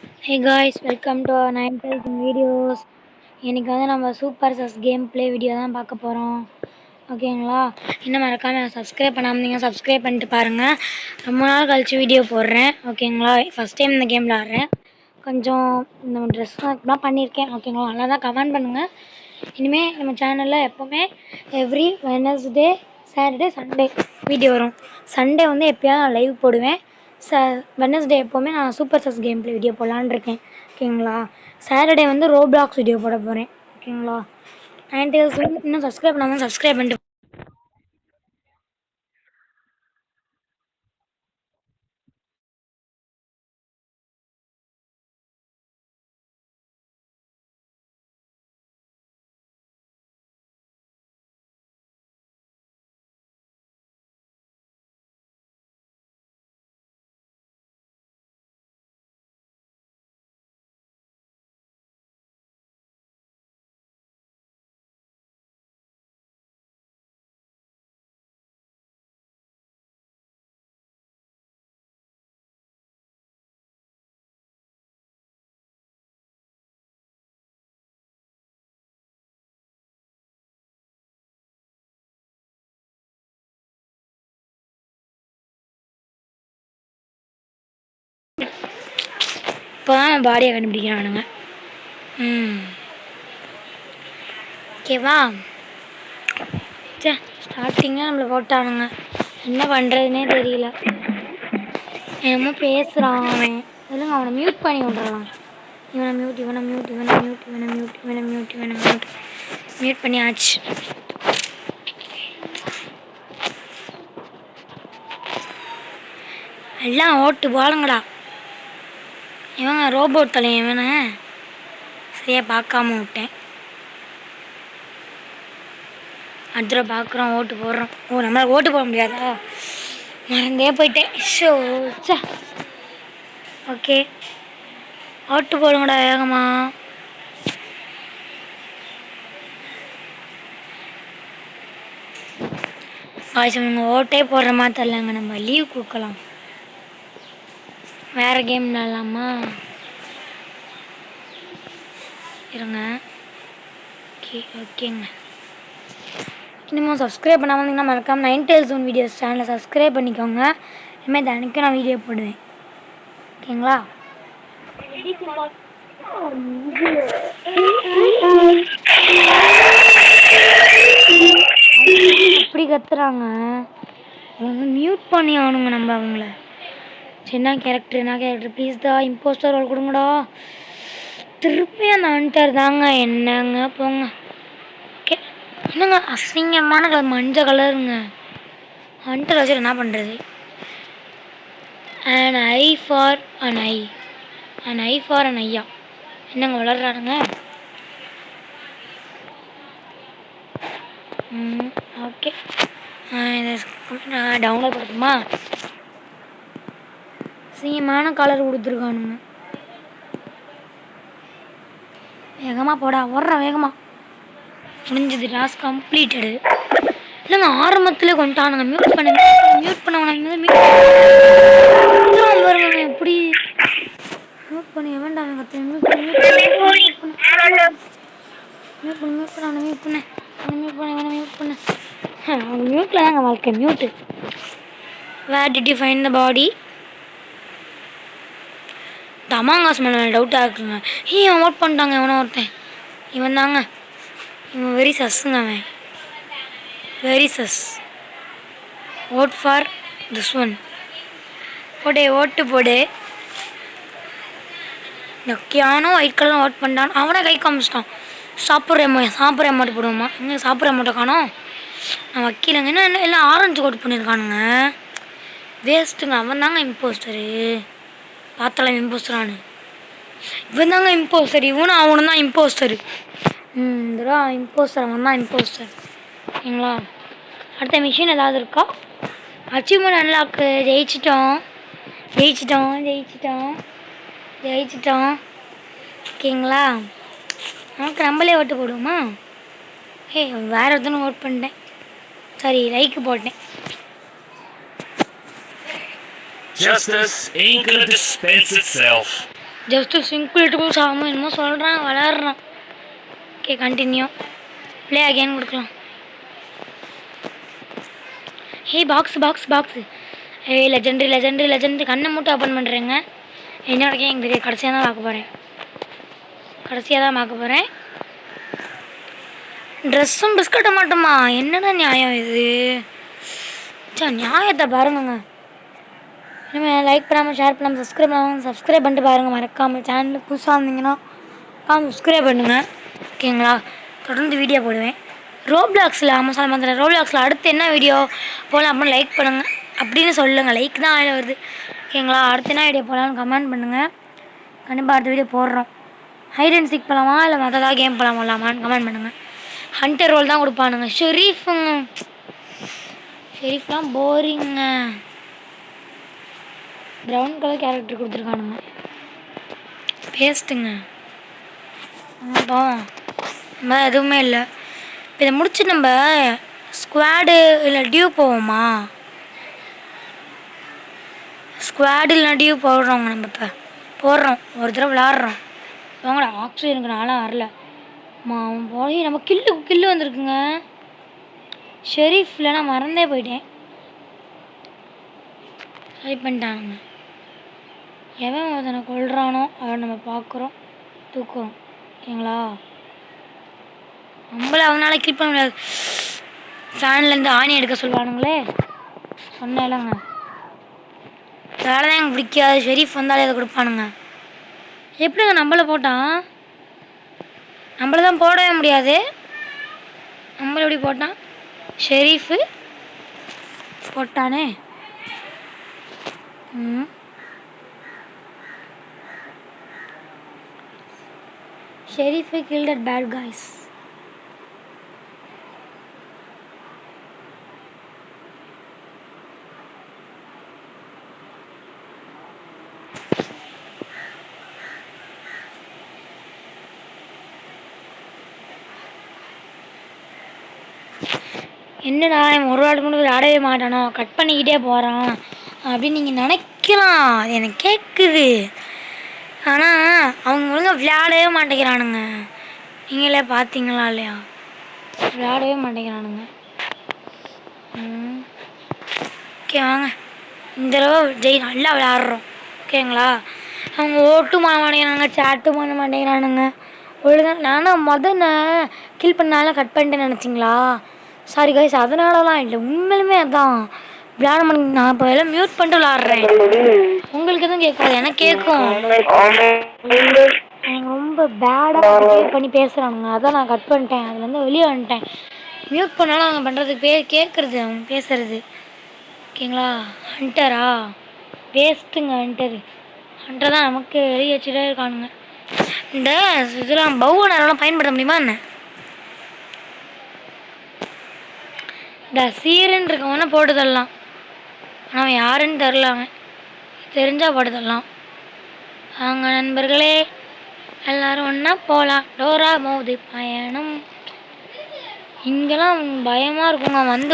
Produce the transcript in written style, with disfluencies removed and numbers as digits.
Hey guys, welcome to our 9,000 videos. இன்னைக்கு வந்து நம்ம சூப்பர் சஸ் கேம் ப்ளே வீடியோ தான் பார்க்க போகிறோம். ஓகேங்களா? இன்னும் மறக்காமல் சப்ஸ்கிரைப் பண்ணாமல் சப்ஸ்கிரைப் பண்ணிட்டு பாருங்கள். ரொம்ப நாள் கழிச்சு வீடியோ போடுறேன். ஓகேங்களா? ஃபஸ்ட் டைம் இந்த கேம் விளாட்றேன். கொஞ்சம் இந்த ட்ரெஸ் தான் பண்ணியிருக்கேன். ஓகேங்களா? நல்லா தான் கமெண்ட் பண்ணுங்கள். இனிமேல் நம்ம சேனலில் எப்போவுமே every Wednesday Saturday Sunday video வரும். சண்டே வந்து எப்போயாவது நான் லைவ் போடுவேன். வெனஸ்டே எப்போவுமே நான் சூப்பர் சஸ் கேம் ப்ளே வீடியோ போடலான்னு இருக்கேன். ஓகேங்களா? சாட்டர்டே வந்து ரோப்ளாக்ஸ் வீடியோ போட போகிறேன். ஓகேங்களா? 9 இன்னும் சப்ஸ்கிரைப் பண்ணாமல் சப்ஸ்கிரைப் பண்ணிட்டு இப்போ தான் நான் பாடியை கண்டுபிடிக்கிறானுங்க. ஓகேவா? ஸ்டார்டிங்காக நம்மளை போட்டானுங்க. என்ன பண்ணுறதுனே தெரியல. என்னமோ பேசுகிறான் அவன். இல்லைங்க, அவனை மியூட் பண்ணி விட்றலாம். இவனை மியூட் பண்ணியாச்சு. எல்லாம் ஓட்டு போலுங்கடா. இவங்க ரோபோட் தலை இவனை சரியாக பார்க்காம விட்டேன். அடுத்த பார்க்குறோம், ஓட்டு போடுறோம். நம்மளால் ஓட்டு போட முடியாதா? மறந்தே போயிட்டேன். ஓகே, ஓட்டு போடுங்கடா வேகமா. ஓட்டே போடுற மாதிரி தெரியலங்க. நம்ம லீவ் கொடுக்கலாம். வேற கேம் விளாடலாமா? இருங்க. ஓகேங்க. இன்னும் சப்ஸ்கிரைப் பண்ணாமல் இருந்தீங்கன்னா மறக்காமல் 9 வீடியோஸ் சேனலை சப்ஸ்கிரைப் பண்ணிக்கோங்க. இனிமேல் தினைக்கும் நான் வீடியோ போடுவேன். ஓகேங்களா? அப்படி கத்துறாங்க. அவங்க மியூட் பண்ணி ஆகணுங்க நம்ம அவங்கள. என்ன கேரக்டர் ப்ளீஸ் தான் இம்போஸ்டர் ரோல் கொடுங்கடா. திருப்பி அந்த ஹண்டர் தாங்க. என்னங்க போங்க. ஓகே, என்னங்க அசிங்கமான கலர், மஞ்சள் கலருங்க. ஹண்டர் வச்சு என்ன பண்ணுறது? an eye for an eye, an eye for an ஐயா. என்னங்க வளர்றானுங்க? ஓகே, டவுன்லோட் பண்ணுமா? சீமான கலர் கொடுத்துருக்கானுங்க. வேகமாக போடா, ஓடுறான் வேகமாக. முடிஞ்சது, டாஸ்க் கம்ப்ளீட்டடு. இல்லைங்க, ஆரம்பத்துலேயே கொண்டானுங்க. மியூட் பண்ணவங்க பாருங்க. எப்படி மியூட் பண்ணி வேண்டாம். மியூட் பண்ண அவங்க மியூட்டில் தாங்க வாழ்க்கை. Mute. Where did you find the body? தமாங்காஸ் மேலே டவுட்டாக இருக்குங்க. அவன் ஓட் பண்ணிட்டாங்க. எவனோ ஒருத்தன். இவன் தாங்க. இவன் வெரி சஸ்ஸுங்க. அவன் very sus. Vote for this one. Vote போடு. நொக்கியானோ ஒயிட் கலர் ஓட் பண்ணிட்டான். அவனை கை காமிச்சிட்டான். சாப்பிட்ற அமௌண்ட் போடுவோமா? இங்கே சாப்பிட்ற அமௌண்ட்டை காணோம். நான் வக்கீலங்க. என்ன எல்லாம் ஆரஞ்சு கோட் பண்ணியிருக்கானுங்க. வேஸ்ட்டுங்க. அவன் தாங்க இம்போஸ்டரு. பார்த்தாலும் இம்போஸ்டரானு. இவன் தாங்க இம்போஸ்டர். அவனும் தான் இம்போஸ்டரு. இந்த இம்போஸ்டர். அவன் தான் இம்போஸ்டர். சரிங்களா? அடுத்த மிஷின் ஏதாவது இருக்கா? Achievement unlock. ஜெயிச்சிட்டோம். ஓகேங்களா? நமக்கு நம்மளே ஓட்டு போடுவோமா? வேற ஒருத்தனும் ஓட் பண்ணிட்டேன். சரி, லைக் போட்டேன். Justice ain't gonna dispense itself. Just simple tools ஆகாமல் என்னமோ சொல்கிறான் விளாட்றான். ஓகே கண்டினியூ ப்ளே அகெயின் கொடுக்கலாம். ஹே பாக்ஸ் ஏய் லெஜெண்டரி கண்ணை மட்டும் ஓப்பன் பண்ணுறேங்க. என்ன வரைக்கும் எனக்கு தெரியாது. கடைசியாக தான் பார்க்க போகிறேன். ட்ரெஸ்ஸும் பிஸ்கட்ட மாட்டோமா? என்னடா நியாயம் இது? நியாயத்தை பாருங்கங்க. இனிமேல் லைக் பண்ணாமல் ஷேர் பண்ணாமல் சப்ஸ்கிரைப் பண்ணிட்டு பாருங்கள். மறக்காமல் சேனலுக்கு புதுசாக இருந்தீங்கன்னா சப்ஸ்கிரைப் பண்ணுங்கள். ஓகேங்களா? தொடர்ந்து வீடியோ போடுவேன். ரோப்ளாக்ஸில் ரோப்ளாக்ஸில் அடுத்து என்ன வீடியோ போகலாம் அப்படின்னு லைக் பண்ணுங்கள் அப்படின்னு சொல்லுங்கள். லைக் தான் ஆயிரம் வருது. ஓகேங்களா? அடுத்து என்ன வீடியோ போகலான்னு கமெண்ட் பண்ணுங்கள். கண்டிப்பாக அடுத்த வீடியோ போடுறோம். ஹைட் அண்ட் சீக் போகலாமா இல்லை மற்ற ஏதாவது கேம் போகலாமான்னு கமெண்ட் பண்ணுங்கள். ஹண்டர் ரோல் தான் கொடுப்பானுங்க. ஷெரீஃப்லாம் போரிங்க. ப்ரௌன் கலர் கேரக்டர் கொடுத்துருக்கானுங்க. பேஸ்ட்டுங்க. நம்ம எதுவுமே இல்லை. இதை முடிச்சு நம்ம ஸ்குவாடு இல்லை டியூ போவோமா? ஸ்குவாடு இல்லை டியூ போடுறோங்க. நம்ம இப்போ போடுறோம். ஒரு தடவை விளாட்றோம். வாங்கடா. ஆக்சுவலி எனக்கு நாளாக வரல. அவன் போய் நம்ம கில்லு வந்திருக்குங்க. ஷெரீஃபில் நான் மறந்தே போயிட்டேன். சரி பண்ணிட்டானுங்க. எவன் ஒருத்தனை கொள்றானோ அவன் நம்ம பார்க்குறோம், தூக்குறோம். ஓகேங்களா? நம்மள அவனால கில் பண்ண முடியாது. ஃபேன்லேருந்து ஆணி எடுக்க சொல்லுவானுங்களே. சொன்னேன்லங்க. வேலை தான் எனக்கு பிடிக்காது. ஷெரீஃப் வந்தாலே அதை கொடுப்பானுங்க. எப்படிங்க நம்மளை போட்டான்? நம்மள தான் போடவே முடியாது. நம்மள எப்படி போட்டான்? Sharif போட்டானே. Sharif killed that bad guys. என்னடா ஒரு வாட்டி மட்டும் விளையாடவே மாட்டானோ, கட் பண்ணிக்கிட்டே போகிறான் அப்படின்னு நீங்கள் நினைக்கலாம். அது எனக்கு கேட்குது. ஆனால் அவங்க ஒழுங்காக விளையாடவே மாட்டேங்கிறானுங்க. நீங்களே பார்த்தீங்களா இல்லையா? விளையாடவே மாட்டேங்கிறானுங்க. ஓகே வாங்க இந்த தடவை நல்லா விளையாடுறோம். ஓகேங்களா? அவங்க ஓட்டும் பண்ண மாட்டேங்கிறானுங்க, சேட்டும் பண்ண மாட்டேங்கிறானுங்க. ஒழுங்காக நானும் கில் பண்ணாலும் கட் பண்ணிட்டேன்னு நினச்சிங்களா? சாரி கைஸ், அதனாலலாம் இல்லை, உண்மையிலுமே அதான் விளையாட மாட்டேங்க. நான் இப்போ எல்லாம் மியூட் பண்ணிட்டு விளையாடுறேன். உங்களுக்கு எதுவும் கேட்காது, எனக்கு கேட்கும். ரொம்ப பேடாக பண்ணி பேசுகிறானுங்க. அதான் நான் கட் பண்ணிட்டேன். அதுலேருந்து வெளியே வந்துட்டேன். மியூட் பண்ணாலும் அவங்க பண்ணுறதுக்கு கேட்குறது அவங்க பேசுறது. ஓகேங்களா? ஹண்டரா வேஸ்ட்டுங்க. ஹண்டர் தான் நமக்கு வெளியே வச்சுட்டே இருக்கானுங்க. இந்த இதெல்லாம் பவு நேரம்லாம் பயன்படுத்த முடியுமா என்ன? இந்த சீரன் இருக்கவன போட்டு தரலாம். ஆனால் யாருன்னு தெரில. அவன் தெரிஞ்சால் போட்டு தரலாம். அவங்க நண்பர்களே எல்லாரும் ஒன்றா போகலாம். டோரா மோதி பயணம். இங்கெல்லாம் பயமாக இருக்குங்க. வந்து